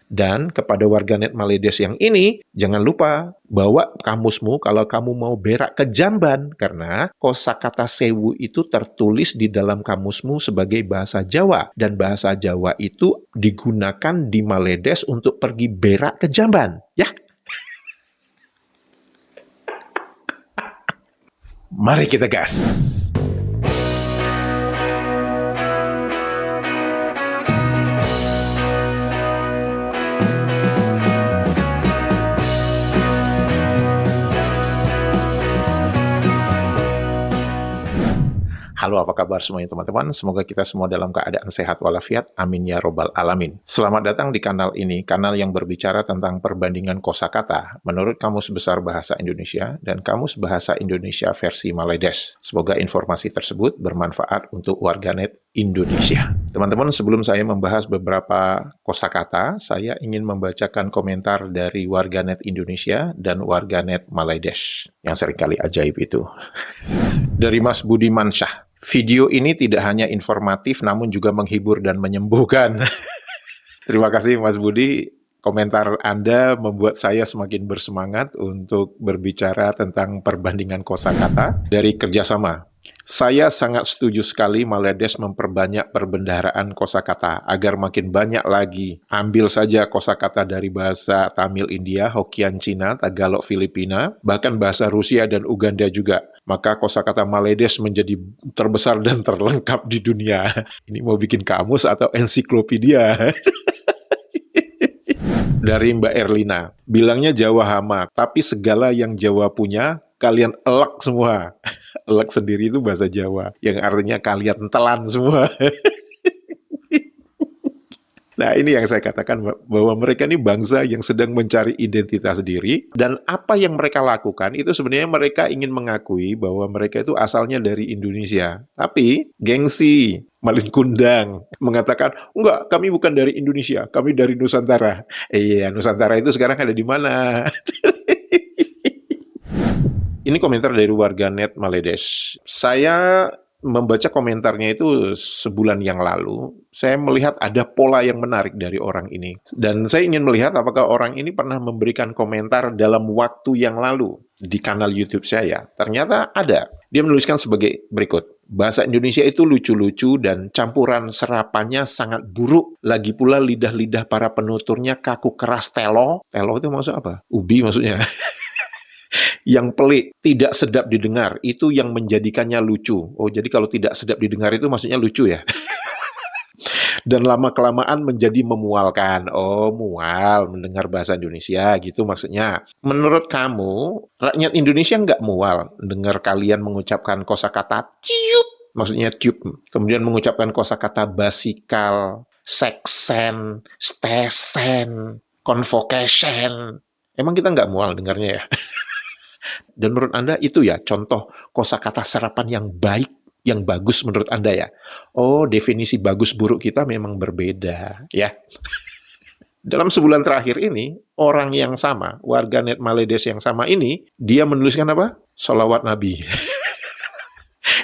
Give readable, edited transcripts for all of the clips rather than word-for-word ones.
Dan kepada warganet Maledes yang ini, jangan lupa bawa kamusmu kalau kamu mau berak ke Jamban, karena kosakata sewu itu tertulis di dalam kamusmu sebagai bahasa Jawa, dan bahasa Jawa itu digunakan di Maledes untuk pergi berak ke Jamban, ya. Mari kita gas. Halo, apa kabar semuanya teman-teman? Semoga kita semua dalam keadaan sehat walafiat. Amin ya robbal alamin. Selamat datang di kanal ini, kanal yang berbicara tentang perbandingan kosakata menurut Kamus Besar Bahasa Indonesia dan Kamus Bahasa Indonesia versi Maledes. Semoga informasi tersebut bermanfaat untuk warganet Indonesia. Teman-teman, sebelum saya membahas beberapa kosakata, saya ingin membacakan komentar dari warganet Indonesia dan warganet Maledes yang seringkali ajaib itu. Dari Mas Budi Mansyah. Video ini tidak hanya informatif, namun juga menghibur dan menyembuhkan. Terima kasih Mas Budi. Komentar Anda membuat saya semakin bersemangat untuk berbicara tentang perbandingan kosakata dari kerjasama. Saya sangat setuju sekali Maledes memperbanyak perbendaharaan kosakata agar makin banyak lagi. Ambil saja kosakata dari bahasa Tamil India, Hokkien Cina, Tagalog Filipina, bahkan bahasa Rusia dan Uganda juga. Maka kosakata Maledes menjadi terbesar dan terlengkap di dunia. Ini mau bikin kamus atau ensiklopedia? Dari Mbak Erlina, bilangnya Jawa hama, tapi segala yang Jawa punya, kalian elek semua. Elek sendiri itu bahasa Jawa, yang artinya kalian telan semua. Nah, ini yang saya katakan bahwa mereka ini bangsa yang sedang mencari identitas diri, dan apa yang mereka lakukan itu sebenarnya mereka ingin mengakui bahwa mereka itu asalnya dari Indonesia. Tapi gengsi, malin kundang, mengatakan, enggak, kami bukan dari Indonesia, kami dari Nusantara. Iya, Nusantara itu sekarang ada di mana? Ini komentar dari warganet Maledes. Saya membaca komentarnya itu sebulan yang lalu, saya melihat ada pola yang menarik dari orang ini. Dan saya ingin melihat apakah orang ini pernah memberikan komentar dalam waktu yang lalu di kanal YouTube saya. Ternyata ada. Dia menuliskan sebagai berikut. Bahasa Indonesia itu lucu-lucu dan campuran serapannya sangat buruk. Lagi pula lidah-lidah para penuturnya kaku keras telo. Telo itu maksud apa? Ubi maksudnya. Yang pelik, tidak sedap didengar, itu yang menjadikannya lucu. Oh, jadi kalau tidak sedap didengar itu maksudnya lucu ya? Dan lama-kelamaan menjadi memualkan. Oh, mual mendengar bahasa Indonesia, gitu maksudnya. Menurut kamu, rakyat Indonesia nggak mual dengar kalian mengucapkan kosakata tiup, maksudnya tiup. Kemudian mengucapkan kosakata basikal, seksen, stesen, convocation. Emang kita nggak mual dengarnya ya? Dan menurut Anda itu ya contoh kosakata serapan yang baik, yang bagus menurut Anda ya? Oh, definisi bagus buruk kita memang berbeda ya. Dalam sebulan terakhir ini, orang yang sama, warganet Maledes yang sama ini, dia menuliskan apa? Sholawat Nabi.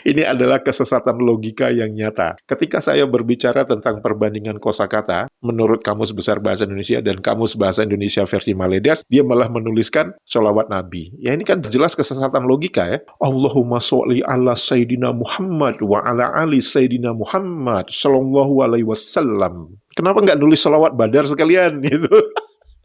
Ini adalah kesesatan logika yang nyata. Ketika saya berbicara tentang perbandingan kosakata, menurut Kamus Besar Bahasa Indonesia dan Kamus Bahasa Indonesia versi Maledes, dia malah menuliskan sholawat Nabi. Ya ini kan jelas kesesatan logika ya. Allahumma sholli ala Sayyidina Muhammad wa ala ali Sayyidina Muhammad sallallahu alaihi wasallam. Kenapa nggak nulis sholawat Badar sekalian gitu?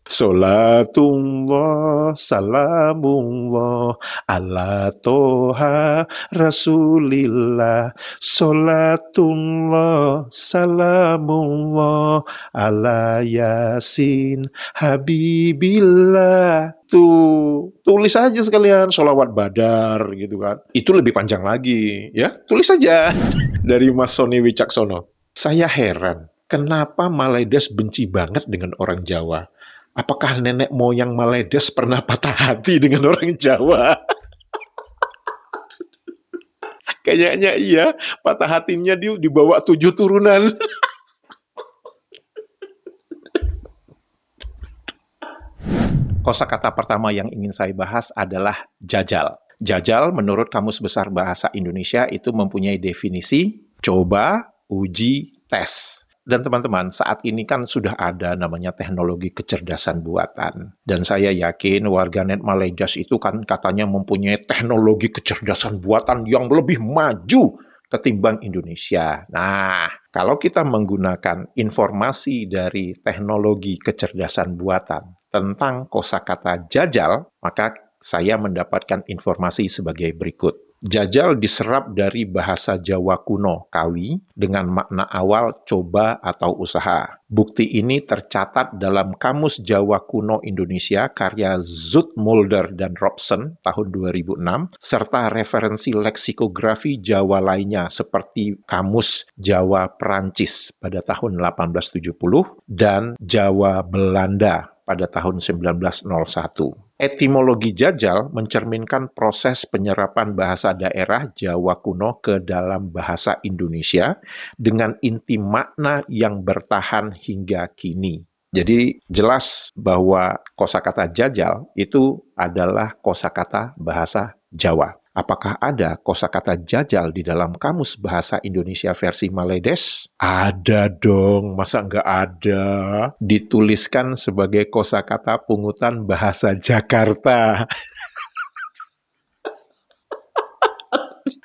Salatullah, salamullah, ala toha rasulillah. Salatullah, salamullah, ala yasin habibillah. Tuh, tulis aja sekalian sholawat Badar gitu kan. Itu lebih panjang lagi, ya. Tulis aja. Dari Mas Sony Wicaksono. Saya heran, kenapa Maledes benci banget dengan orang Jawa? Apakah nenek moyang Maledes pernah patah hati dengan orang Jawa? Kayaknya iya, patah hatinya dia dibawa 7 turunan. Kosakata pertama yang ingin saya bahas adalah jajal. Jajal menurut Kamus Besar Bahasa Indonesia itu mempunyai definisi coba, uji, tes. Dan teman-teman, saat ini kan sudah ada namanya teknologi kecerdasan buatan. Dan saya yakin warganet Maledas itu kan katanya mempunyai teknologi kecerdasan buatan yang lebih maju ketimbang Indonesia. Nah, kalau kita menggunakan informasi dari teknologi kecerdasan buatan tentang kosakata jajal, maka saya mendapatkan informasi sebagai berikut. Jajal diserap dari bahasa Jawa kuno, kawi, dengan makna awal coba atau usaha. Bukti ini tercatat dalam Kamus Jawa Kuno Indonesia karya Zoetmulder dan Robson tahun 2006, serta referensi leksikografi Jawa lainnya seperti Kamus Jawa Perancis pada tahun 1870 dan Jawa Belanda pada tahun 1901. Etimologi jajal mencerminkan proses penyerapan bahasa daerah Jawa kuno ke dalam bahasa Indonesia dengan inti makna yang bertahan hingga kini. Jadi jelas bahwa kosakata jajal itu adalah kosakata bahasa Jawa. Apakah ada kosakata jajal di dalam Kamus Bahasa Indonesia versi Maledes? Ada dong, masa nggak ada? Dituliskan sebagai kosakata pungutan bahasa Jakarta.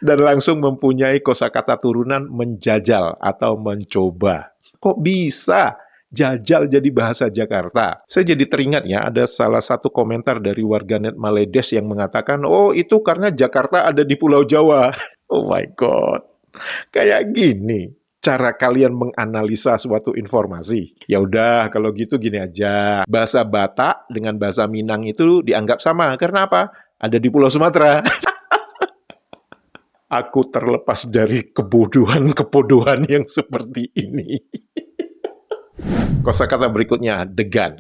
Dan langsung mempunyai kosakata turunan menjajal atau mencoba. Kok bisa jajal jadi bahasa Jakarta? Saya jadi teringat ya, ada salah satu komentar dari warganet Maledes yang mengatakan, oh itu karena Jakarta ada di Pulau Jawa. Oh my God. Kayak gini cara kalian menganalisa suatu informasi. Ya udah, kalau gitu gini aja. Bahasa Batak dengan bahasa Minang itu dianggap sama. Karena apa? Ada di Pulau Sumatera. Aku terlepas dari kebodohan-kebodohan yang seperti ini. Kosakata berikutnya, degan.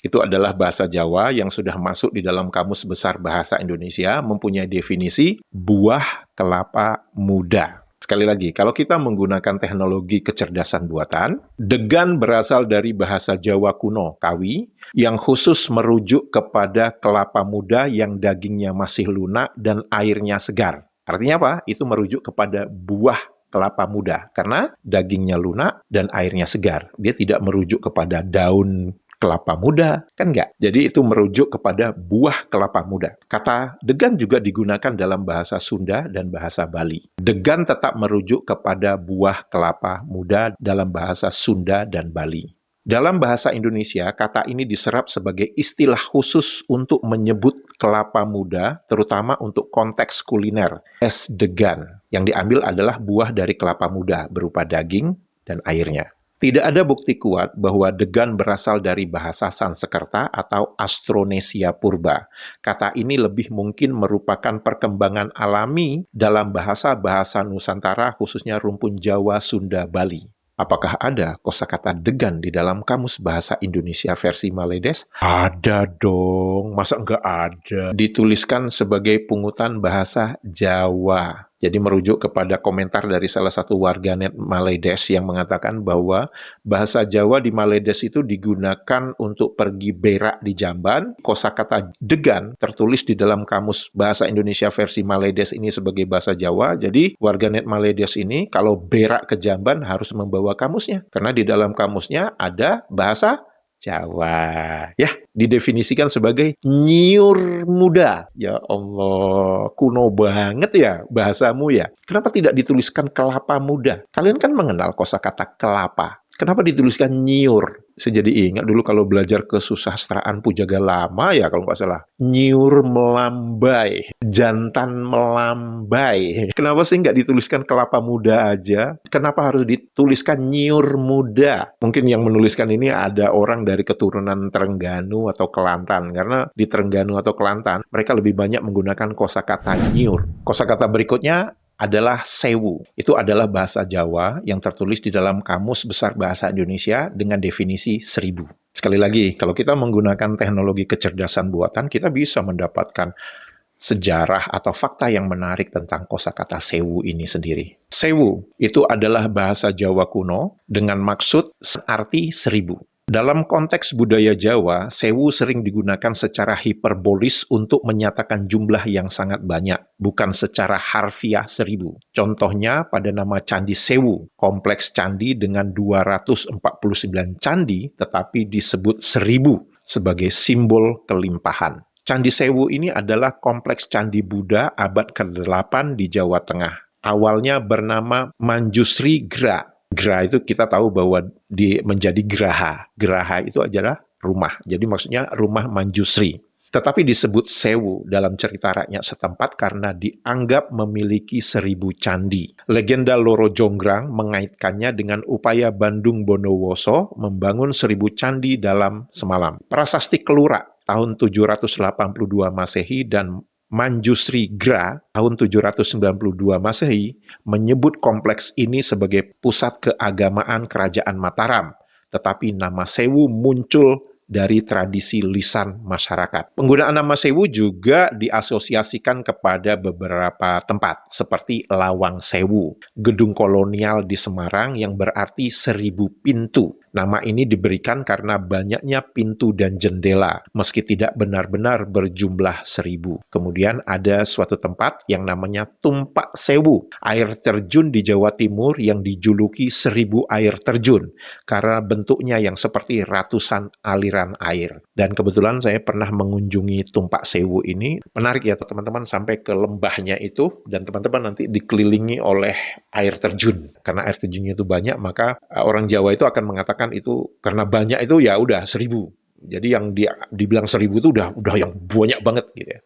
Itu adalah bahasa Jawa yang sudah masuk di dalam Kamus Besar Bahasa Indonesia, mempunyai definisi buah kelapa muda. Sekali lagi, kalau kita menggunakan teknologi kecerdasan buatan, degan berasal dari bahasa Jawa kuno, kawi, yang khusus merujuk kepada kelapa muda yang dagingnya masih lunak dan airnya segar. Artinya apa? Itu merujuk kepada buah kelapa muda, karena dagingnya lunak dan airnya segar. Dia tidak merujuk kepada daun kelapa muda, kan enggak? Jadi itu merujuk kepada buah kelapa muda. Kata degan juga digunakan dalam bahasa Sunda dan bahasa Bali. Degan tetap merujuk kepada buah kelapa muda dalam bahasa Sunda dan Bali. Dalam bahasa Indonesia, kata ini diserap sebagai istilah khusus untuk menyebut kelapa muda, terutama untuk konteks kuliner, es degan. Yang diambil adalah buah dari kelapa muda, berupa daging dan airnya. Tidak ada bukti kuat bahwa degan berasal dari bahasa Sanskerta atau Austronesia purba. Kata ini lebih mungkin merupakan perkembangan alami dalam bahasa-bahasa Nusantara, khususnya rumpun Jawa, Sunda, Bali. Apakah ada kosakata degan di dalam Kamus Bahasa Indonesia versi Maledes? Ada dong, masa nggak ada? Dituliskan sebagai pungutan bahasa Jawa. Jadi merujuk kepada komentar dari salah satu warganet Maledes yang mengatakan bahwa bahasa Jawa di Maledes itu digunakan untuk pergi berak di jamban. Kosakata degan tertulis di dalam Kamus Bahasa Indonesia versi Maledes ini sebagai bahasa Jawa. Jadi warganet Maledes ini kalau berak ke jamban harus membawa kamusnya. Karena di dalam kamusnya ada bahasa Jawa. Ya, didefinisikan sebagai nyiur muda. Ya Allah, kuno banget ya bahasamu ya. Kenapa tidak dituliskan kelapa muda? Kalian kan mengenal kosakata kelapa. Kenapa dituliskan nyiur? Saya jadi ingat dulu kalau belajar kesusastraan Pujaga Lama ya kalau nggak salah. Nyiur melambai, jantan melambai. Kenapa sih nggak dituliskan kelapa muda aja? Kenapa harus dituliskan nyiur muda? Mungkin yang menuliskan ini ada orang dari keturunan Terengganu atau Kelantan. Karena di Terengganu atau Kelantan, mereka lebih banyak menggunakan kosakata nyiur. Kosakata berikutnya adalah sewu. Itu adalah bahasa Jawa yang tertulis di dalam Kamus Besar Bahasa Indonesia dengan definisi 1000. Sekali lagi, kalau kita menggunakan teknologi kecerdasan buatan, kita bisa mendapatkan sejarah atau fakta yang menarik tentang kosakata sewu ini sendiri. Sewu itu adalah bahasa Jawa kuno dengan maksud arti 1000. Dalam konteks budaya Jawa, sewu sering digunakan secara hiperbolis untuk menyatakan jumlah yang sangat banyak, bukan secara harfiah 1000. Contohnya pada nama Candi Sewu, kompleks candi dengan 249 candi tetapi disebut 1000 sebagai simbol kelimpahan. Candi Sewu ini adalah kompleks candi Buddha abad ke-8 di Jawa Tengah. Awalnya bernama Manjusri Gra. Gra itu kita tahu bahwa menjadi Graha. Graha itu adalah rumah. Jadi maksudnya rumah Manjusri. Tetapi disebut Sewu dalam cerita rakyat setempat karena dianggap memiliki 1000 candi. Legenda Loro Jonggrang mengaitkannya dengan upaya Bandung Bondowoso membangun 1000 candi dalam semalam. Prasasti Kelurak tahun 782 Masehi dan Manjusri Gra tahun 792 Masehi menyebut kompleks ini sebagai pusat keagamaan Kerajaan Mataram, tetapi nama Sewu muncul dari tradisi lisan masyarakat. Penggunaan nama Sewu juga diasosiasikan kepada beberapa tempat, seperti Lawang Sewu, gedung kolonial di Semarang yang berarti 1000 pintu. Nama ini diberikan karena banyaknya pintu dan jendela, meski tidak benar-benar berjumlah 1000. Kemudian ada suatu tempat yang namanya Tumpak Sewu, air terjun di Jawa Timur yang dijuluki 1000 air terjun, karena bentuknya yang seperti ratusan aliran air. Dan kebetulan saya pernah mengunjungi Tumpak Sewu ini. Menarik ya teman-teman, sampai ke lembahnya itu, dan teman-teman nanti dikelilingi oleh air terjun. Karena air terjunnya itu banyak, maka orang Jawa itu akan mengatakan itu karena banyak itu ya udah 1000. Jadi yang dibilang 1000 itu udah yang banyak banget gitu ya.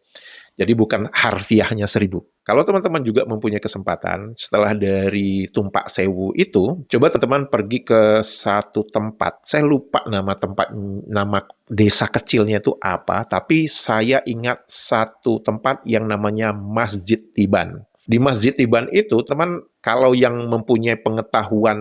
Jadi bukan harfiahnya 1000. Kalau teman-teman juga mempunyai kesempatan setelah dari Tumpak Sewu itu, coba teman-teman pergi ke satu tempat. Saya lupa nama desa kecilnya itu apa, tapi saya ingat satu tempat yang namanya Masjid Tiban. Di Masjid Tiban itu, teman, kalau yang mempunyai pengetahuan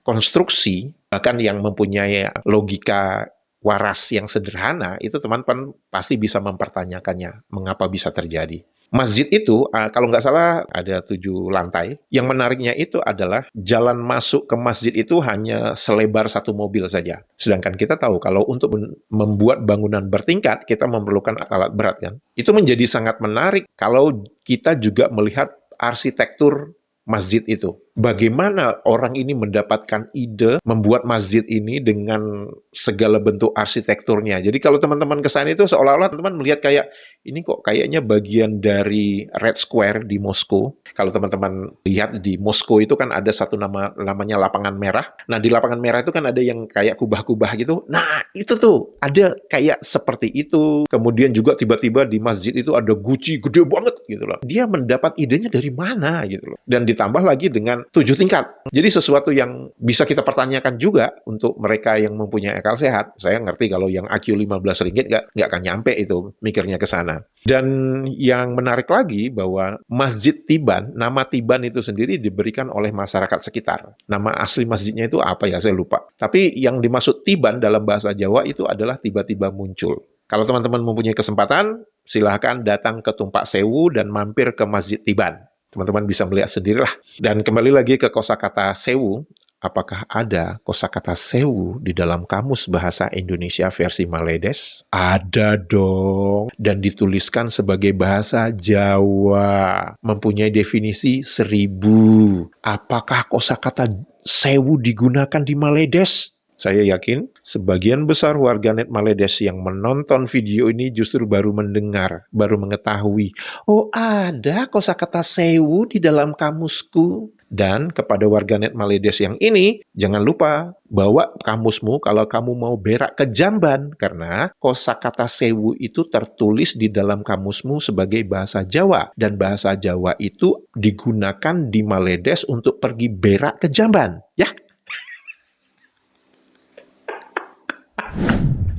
konstruksi, bahkan yang mempunyai logika waras yang sederhana, itu teman-teman pasti bisa mempertanyakannya, mengapa bisa terjadi. Masjid itu, kalau nggak salah, ada 7 lantai. Yang menariknya itu adalah jalan masuk ke masjid itu hanya selebar 1 mobil saja. Sedangkan kita tahu, kalau untuk membuat bangunan bertingkat, kita memerlukan alat berat, kan? Itu menjadi sangat menarik kalau kita juga melihat arsitektur masjid itu. Bagaimana orang ini mendapatkan ide membuat masjid ini dengan segala bentuk arsitekturnya. Jadi kalau teman-teman ke sana itu seolah-olah teman-teman melihat kayak, ini kok kayaknya bagian dari Red Square di Moskow. Kalau teman-teman lihat di Moskow itu kan ada satu namanya lapangan merah. Nah di lapangan merah itu kan ada yang kayak kubah-kubah gitu. Nah itu tuh ada kayak seperti itu. Kemudian juga tiba-tiba di masjid itu ada guci gede banget gitu loh. Dia mendapat idenya dari mana gitu loh. Dan ditambah lagi dengan 7 tingkat. Jadi sesuatu yang bisa kita pertanyakan juga untuk mereka yang mempunyai akal sehat. Saya ngerti kalau yang IQ 15 ringgit nggak akan nyampe itu mikirnya ke sana. Dan yang menarik lagi bahwa Masjid Tiban, nama Tiban itu sendiri diberikan oleh masyarakat sekitar. Nama asli masjidnya itu apa ya, saya lupa. Tapi yang dimaksud Tiban dalam bahasa Jawa itu adalah tiba-tiba muncul. Kalau teman-teman mempunyai kesempatan, silahkan datang ke Tumpak Sewu dan mampir ke Masjid Tiban. Teman-teman bisa melihat sendirilah. Dan kembali lagi ke kosakata sewu, apakah ada kosakata sewu di dalam Kamus Bahasa Indonesia versi Maledes? Ada dong. Dan dituliskan sebagai bahasa Jawa. Mempunyai definisi 1000. Apakah kosakata sewu digunakan di Maledes? Saya yakin sebagian besar warganet Maledes yang menonton video ini justru baru mendengar, baru mengetahui, oh ada kosakata sewu di dalam kamusku. Dan kepada warganet Maledes yang ini, jangan lupa bawa kamusmu kalau kamu mau berak ke Jamban, karena kosakata sewu itu tertulis di dalam kamusmu sebagai bahasa Jawa. Dan bahasa Jawa itu digunakan di Maledes untuk pergi berak ke Jamban. Ya.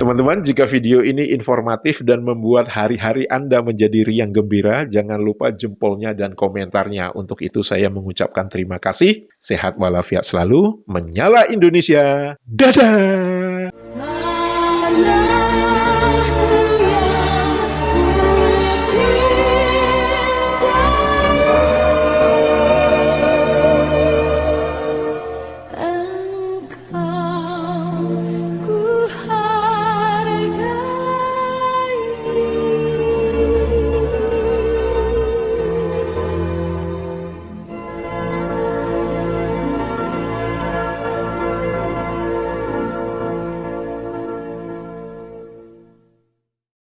Teman-teman, jika video ini informatif dan membuat hari-hari Anda menjadi riang gembira, jangan lupa jempolnya dan komentarnya. Untuk itu saya mengucapkan terima kasih. Sehat walafiat selalu. Menyala Indonesia. Dadah!